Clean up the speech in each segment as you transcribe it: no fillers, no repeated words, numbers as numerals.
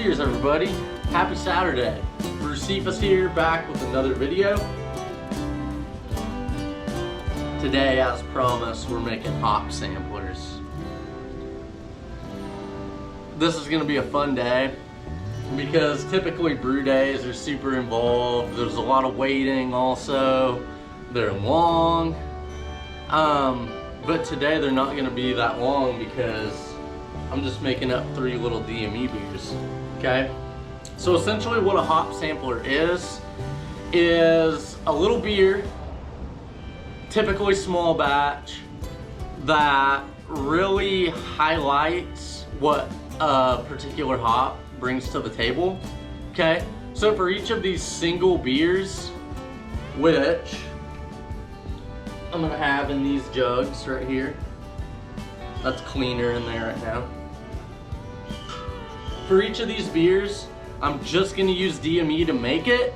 Cheers everybody, happy Saturday. Brewcephas here, back with another video. Today, as promised, we're making hop samplers. This is gonna be a fun day because typically brew days are super involved. There's a lot of waiting also. They're long. But today they're not gonna be that long because I'm just making up 3 little DME beers, okay? So essentially what a hop sampler is a little beer, typically small batch, that really highlights what a particular hop brings to the table, okay? So for each of these single beers, which I'm gonna have in these jugs right here, that's cleaner in there right now. For each of these beers, I'm just gonna use DME to make it,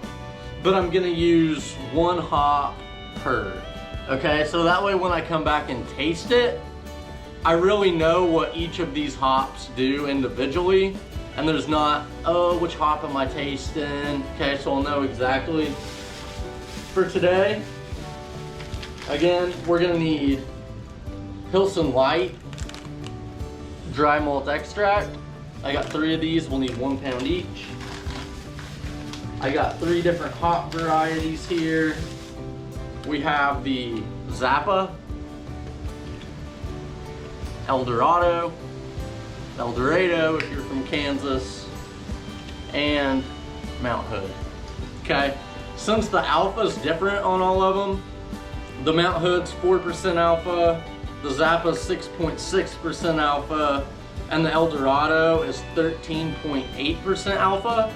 but I'm gonna use 1 hop per. Okay, so that way when I come back and taste it, I really know what each of these hops do individually, and there's not, oh, which hop am I tasting? Okay, so I'll know exactly. For today, again, we're gonna need Pilsen Light dry malt extract. I got 3 of these, we'll need 1 pound each. I got 3 different hop varieties here. We have the Zappa, El Dorado if you're from Kansas, and Mount Hood. Okay, since the alpha is different on all of them, the Mount Hood's 4% alpha, the Zappa's 6.6% alpha, and the El Dorado is 13.8% alpha.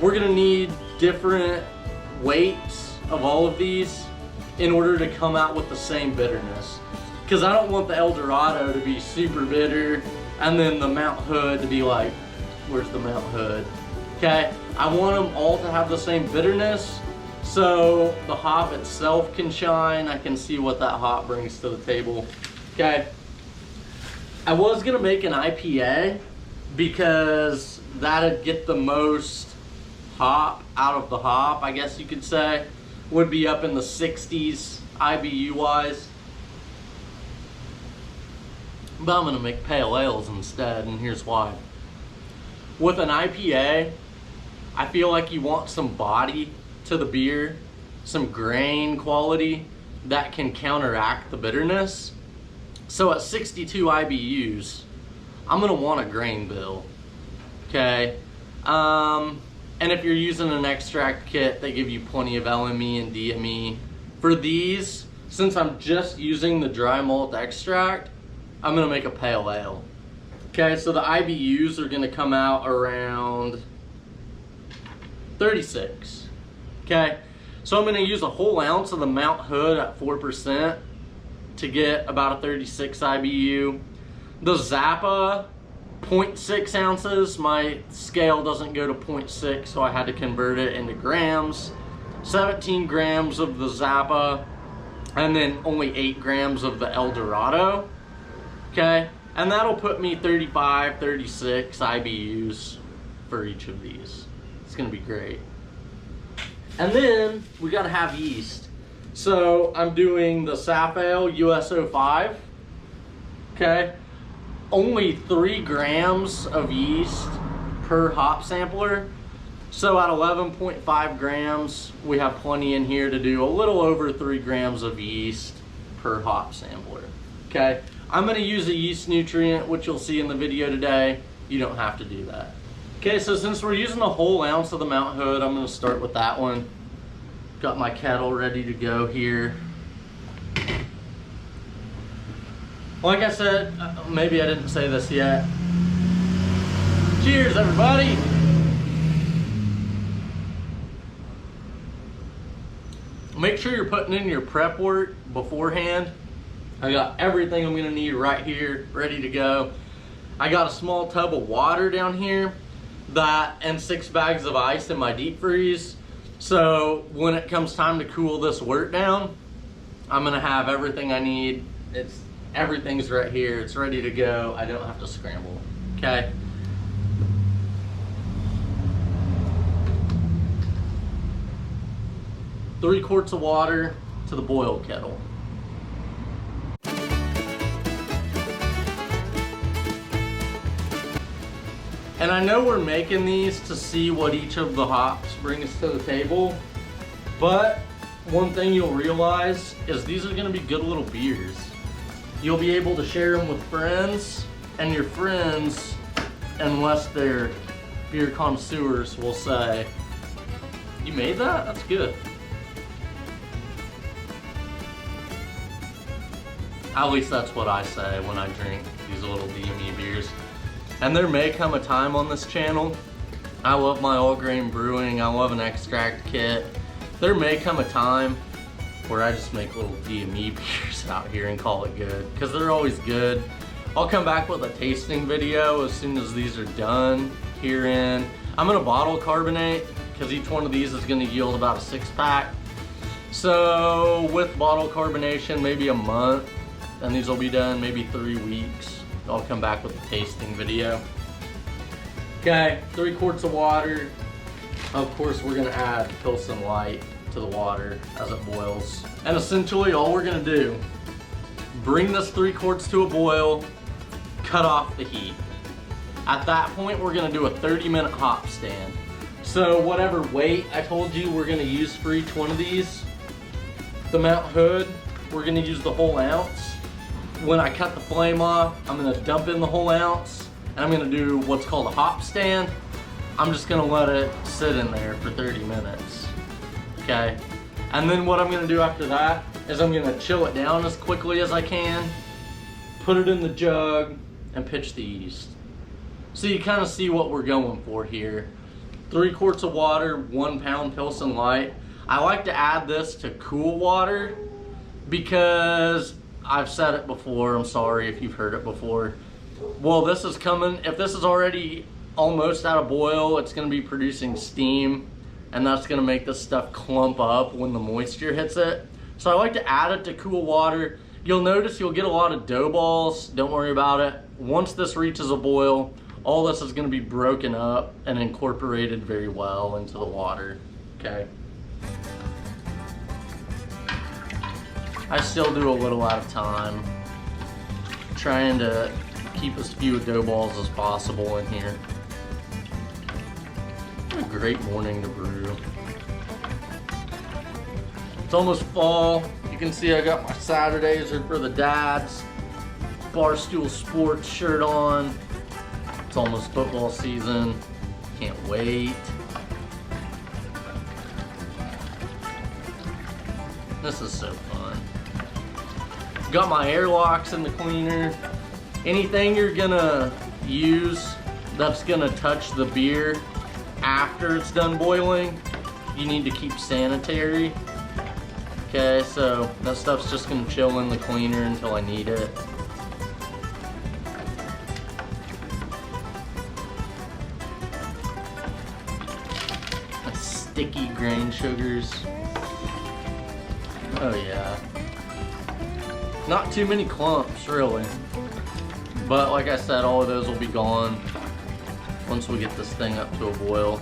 We're gonna need different weights of all of these in order to come out with the same bitterness. Because I don't want the El Dorado to be super bitter and then the Mount Hood to be like, where's the Mount Hood? Okay, I want them all to have the same bitterness so the hop itself can shine. I can see what that hop brings to the table. Okay, I was gonna make an IPA because that'd get the most hop out of the hop, I guess you could say. Would be up in the 60s IBU wise. But I'm gonna make pale ales instead, and here's why. With an IPA, I feel like you want some body to the beer, some grain quality that can counteract the bitterness. So at 62 IBUs, I'm gonna want a grain bill, okay? And if you're using an extract kit, they give you plenty of LME and DME. For these, since I'm just using the dry malt extract, I'm gonna make a pale ale. Okay, so the IBUs are gonna come out around 36, okay? So I'm gonna use a whole ounce of the Mount Hood at 4% to get about a 36 IBU. The Zappa, 0.6 ounces. My scale doesn't go to 0.6, so I had to convert it into grams. 17 grams of the Zappa, and then only 8 grams of the El Dorado. Okay, and that'll put me 35, 36 IBUs for each of these. It's gonna be great. And then we gotta have yeast. So I'm doing the Sap Ale US-05, okay? Only 3 grams of yeast per hop sampler. So at 11.5 grams, we have plenty in here to do a little over 3 grams of yeast per hop sampler, okay? I'm gonna use a yeast nutrient, which you'll see in the video today. You don't have to do that. Okay, so since we're using a whole ounce of the Mount Hood, I'm gonna start with that one. Got my kettle ready to go here. Like I said, maybe I didn't say this yet. Cheers, everybody. Make sure you're putting in your prep wort beforehand. I got everything I'm gonna need right here, ready to go. I got a small tub of water down here, and 6 bags of ice in my deep freeze. So when it comes time to cool this wort down, I'm gonna have everything I need. Everything's right here, it's ready to go. I don't have to scramble, okay? 3 quarts of water to the boil kettle. And I know we're making these to see what each of the hops bring us to the table, but one thing you'll realize is these are gonna be good little beers. You'll be able to share them with friends, and your friends, unless they're beer connoisseurs, will say, "You made that? That's good." At least that's what I say when I drink these little DME beers. And there may come a time on this channel, I love my all grain brewing, I love an extract kit. There may come a time where I just make little DME beers out here and call it good, because they're always good. I'll come back with a tasting video as soon as these are done herein. I'm gonna bottle carbonate, because each one of these is gonna yield about a 6-pack. So with bottle carbonation, maybe a month, and these will be done, maybe 3 weeks. I'll come back with a tasting video. Okay, 3 quarts of water. Of course, we're gonna add Pilsen Light to the water as it boils. And essentially all we're gonna do, bring this 3 quarts to a boil, cut off the heat. At that point, we're gonna do a 30-minute hop stand. So whatever weight I told you we're gonna use for each one of these, the Mount Hood, we're gonna use the whole ounce. When I cut the flame off, I'm gonna dump in the whole ounce, and I'm gonna do what's called a hop stand. I'm just gonna let it sit in there for 30 minutes, okay? And then what I'm gonna do after that is I'm gonna chill it down as quickly as I can, put it in the jug, and pitch the yeast. So you kind of see what we're going for here. 3 quarts of water, 1 pound Pilsen Light. I like to add this to cool water because I've said it before, I'm sorry if you've heard it before. Well, this is coming, if this is already almost at a boil, it's gonna be producing steam, and that's gonna make this stuff clump up when the moisture hits it. So I like to add it to cool water. You'll notice you'll get a lot of dough balls, don't worry about it. Once this reaches a boil, all this is gonna be broken up and incorporated very well into the water, okay? I still do a little at a time, trying to keep as few dough balls as possible in here. What a great morning to brew. It's almost fall. You can see I got my Saturdays are for the dads. Barstool Sports shirt on. It's almost football season. Can't wait. This is so fun. Got my airlocks in the cleaner. Anything you're gonna use that's gonna touch the beer after it's done boiling, you need to keep sanitary. Okay, so that stuff's just gonna chill in the cleaner until I need it. Sticky grain sugars. Oh yeah. Not too many clumps, really. But like I said, all of those will be gone once we get this thing up to a boil.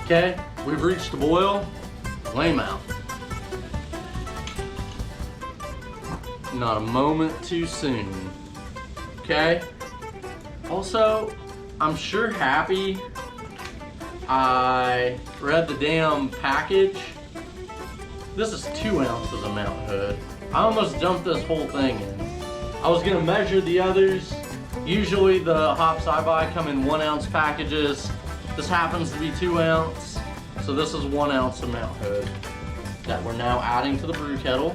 Okay, we've reached the boil. Flame out. Not a moment too soon. Okay? Also, I'm sure happy I read the damn package. This is 2 ounces of Mount Hood. I almost dumped this whole thing in. I was gonna measure the others. Usually the hops I buy come in 1 ounce packages. This happens to be 2 ounce, so this is 1 ounce of Mount Hood that we're now adding to the brew kettle.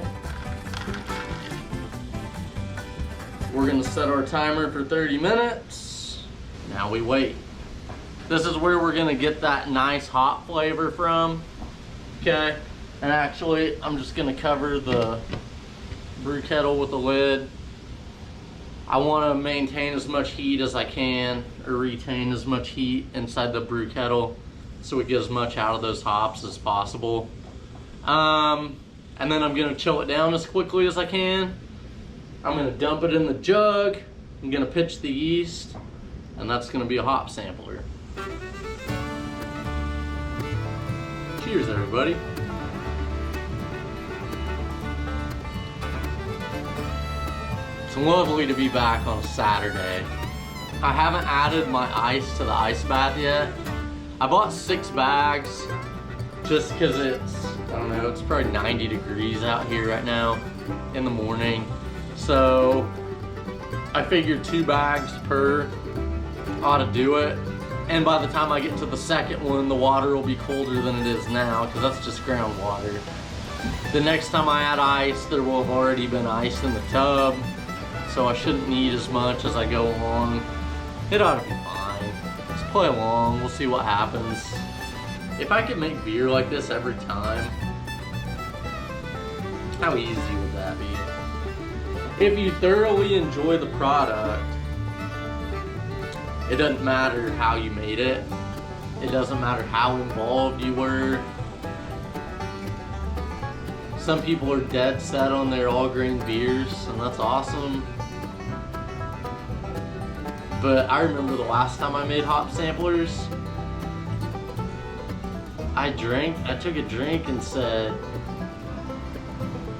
We're gonna set our timer for 30 minutes. Now we wait. This is where we're gonna get that nice hop flavor from, okay? And actually, I'm just gonna cover the brew kettle with the lid. I want to maintain as much heat as I can, or retain as much heat inside the brew kettle so we get as much out of those hops as possible. And then I'm going to chill it down as quickly as I can. I'm going to dump it in the jug. I'm going to pitch the yeast, and that's going to be a hop sampler. Cheers, everybody. It's lovely to be back on a Saturday. I haven't added my ice to the ice bath yet. I bought 6 bags just because it's, I don't know, it's probably 90 degrees out here right now in the morning. So I figured 2 bags per ought to do it. And by the time I get to the second one, the water will be colder than it is now, because that's just groundwater. The next time I add ice, there will have already been ice in the tub, so I shouldn't need as much as I go along. It ought to be fine. Just play along, we'll see what happens. If I could make beer like this every time, how easy would that be? If you thoroughly enjoy the product, it doesn't matter how you made it. It doesn't matter how involved you were. Some people are dead set on their all grain beers, and that's awesome. But I remember the last time I made hop samplers, I took a drink and said,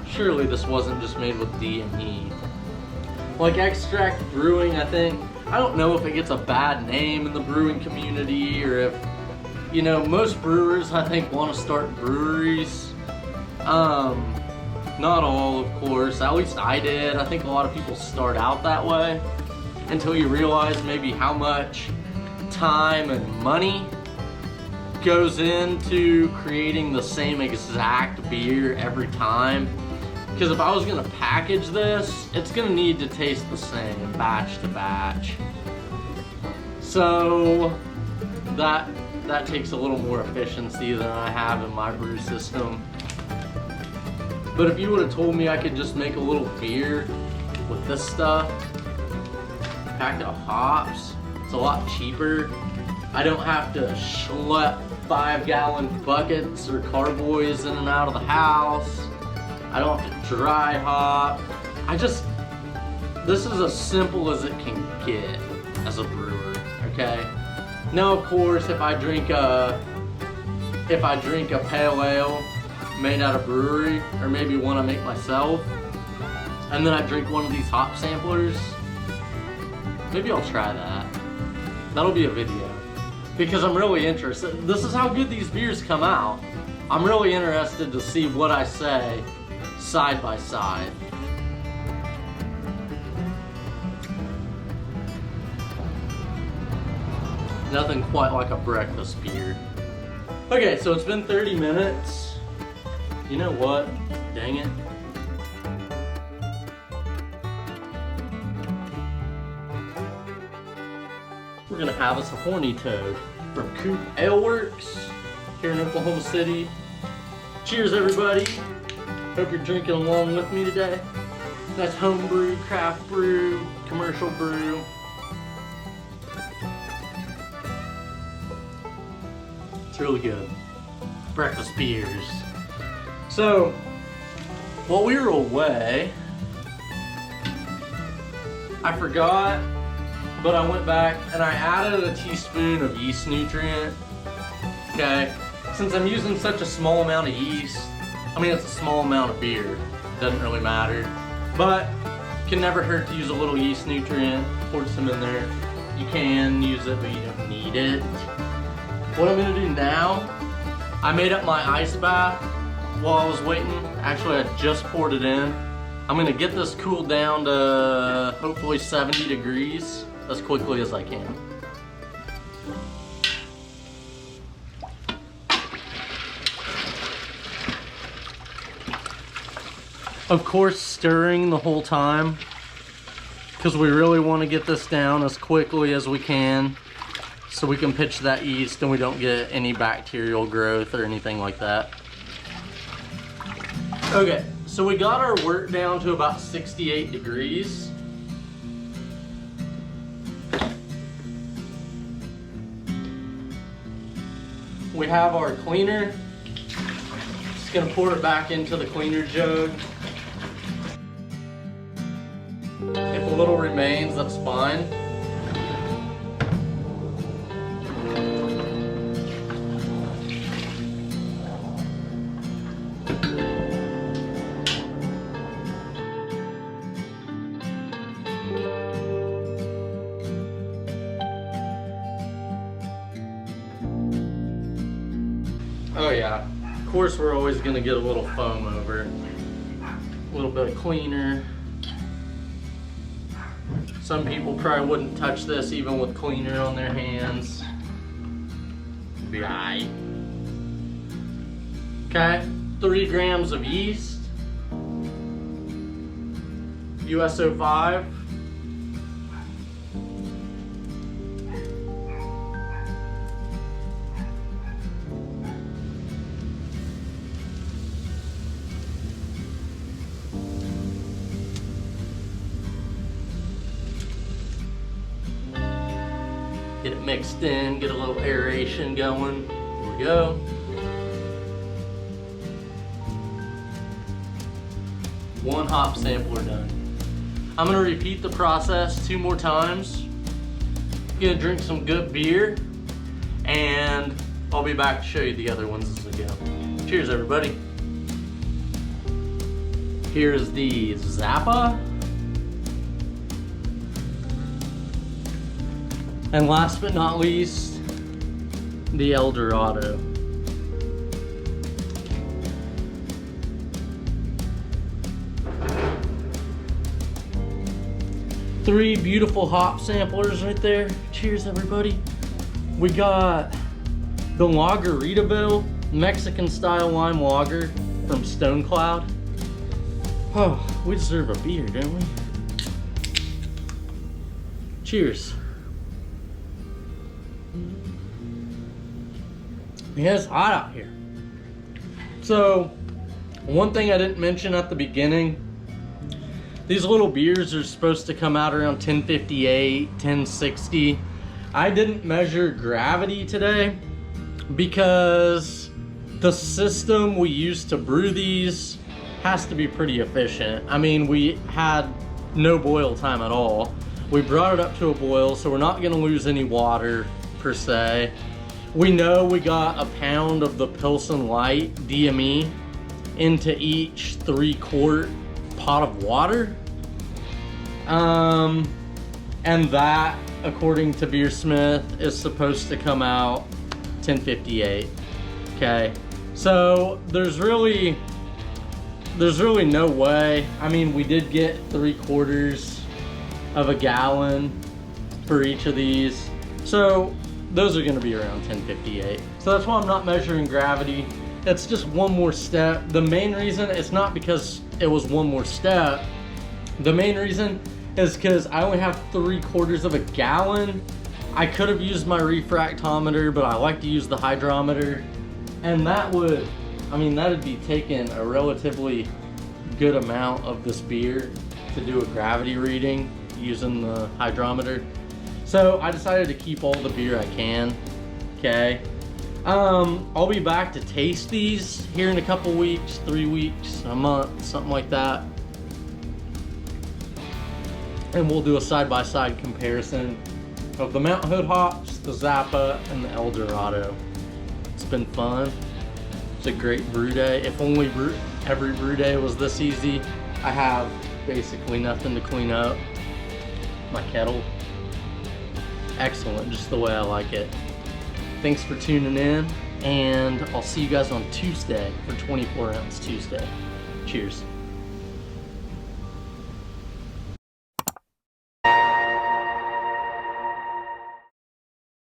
surely this wasn't just made with D and E. Like extract brewing, I don't know if it gets a bad name in the brewing community, or if, you know, most brewers I think want to start breweries. Not all, of course, at least I did. I think a lot of people start out that way until you realize maybe how much time and money goes into creating the same exact beer every time. Because if I was gonna package this, it's gonna need to taste the same batch to batch. So that takes a little more efficiency than I have in my brew system. But if you would have told me I could just make a little beer with this stuff, packed of hops, it's a lot cheaper. I don't have to schlep 5-gallon buckets or carboys in and out of the house. I don't have to dry hop. This is as simple as it can get as a brewer, okay? Now, of course, if I drink a pale ale made out of brewery, or maybe one I make myself, and then I drink one of these hop samplers, maybe I'll try that. That'll be a video, because I'm really interested. This is how good these beers come out. I'm really interested to see what I say side by side. Nothing quite like a breakfast beer. Okay, so it's been 30 minutes. You know what? Dang it. We're gonna have us a horny toad from Coop Ale Works here in Oklahoma City. Cheers, everybody. Hope you're drinking along with me today. That's home brew, craft brew, commercial brew. It's really good. Breakfast beers. So, while we were away, I forgot, but I went back and I added a teaspoon of yeast nutrient. Okay, since I'm using such a small amount of yeast, I mean, it's a small amount of beer, doesn't really matter, but can never hurt to use a little yeast nutrient. Pour some in there. You can use it, but you don't need it. What I'm gonna do now, I made up my ice bath while I was waiting. Actually, I just poured it in. I'm gonna get this cooled down to hopefully 70 degrees as quickly as I can. Of course, stirring the whole time, because we really want to get this down as quickly as we can so we can pitch that yeast and we don't get any bacterial growth or anything like that. Okay, so we got our wort down to about 68 degrees. we have our cleaner. Just gonna pour it back into the cleaner jug. If a little remains, that's fine. Oh yeah, of course we're always gonna get a little foam over. A little bit of cleaner. Some people probably wouldn't touch this even with cleaner on their hands. Be alright. Okay, 3 grams of yeast. US-05. Get it mixed in, get a little aeration going. Here we go. One hop sampler done. I'm gonna repeat the process 2 more times. Gonna drink some good beer, and I'll be back to show you the other ones as we go. Cheers, everybody. Here's the Zappa. And last but not least, the El Dorado. Three beautiful hop samplers right there. Cheers, everybody. We got the Lageritaville Mexican style lime lager from Stone Cloud. Oh, we deserve a beer, don't we? Cheers. Yeah, it's hot out here. So, one thing I didn't mention at the beginning, these little beers are supposed to come out around 1058, 1060. I didn't measure gravity today because the system we use to brew these has to be pretty efficient. I mean, we had no boil time at all. We brought it up to a boil, so we're not gonna lose any water per se. We know we got a pound of the Pilsen Light DME into each 3-quart pot of water. And that, according to BeerSmith, is supposed to come out 1058. Okay, so there's really no way. I mean, we did get 3/4 of a gallon for each of these, so those are going to be around 1058. So that's why I'm not measuring gravity. It's just one more step. The main reason, it's not because it was one more step. The main reason is because I only have 3/4 of a gallon. I could have used my refractometer, but I like to use the hydrometer. And that would, I mean, that'd be taking a relatively good amount of this beer to do a gravity reading using the hydrometer. So I decided to keep all the beer I can, okay? I'll be back to taste these here in a couple weeks, 3 weeks, a month, something like that. And we'll do a side-by-side comparison of the Mount Hood hops, the Zappa, and the El Dorado. It's been fun. It's a great brew day. If only every brew day was this easy. I have basically nothing to clean up. My kettle. Excellent, just the way I like it. Thanks for tuning in, and I'll see you guys on Tuesday for 24 Ounce Tuesday. Cheers.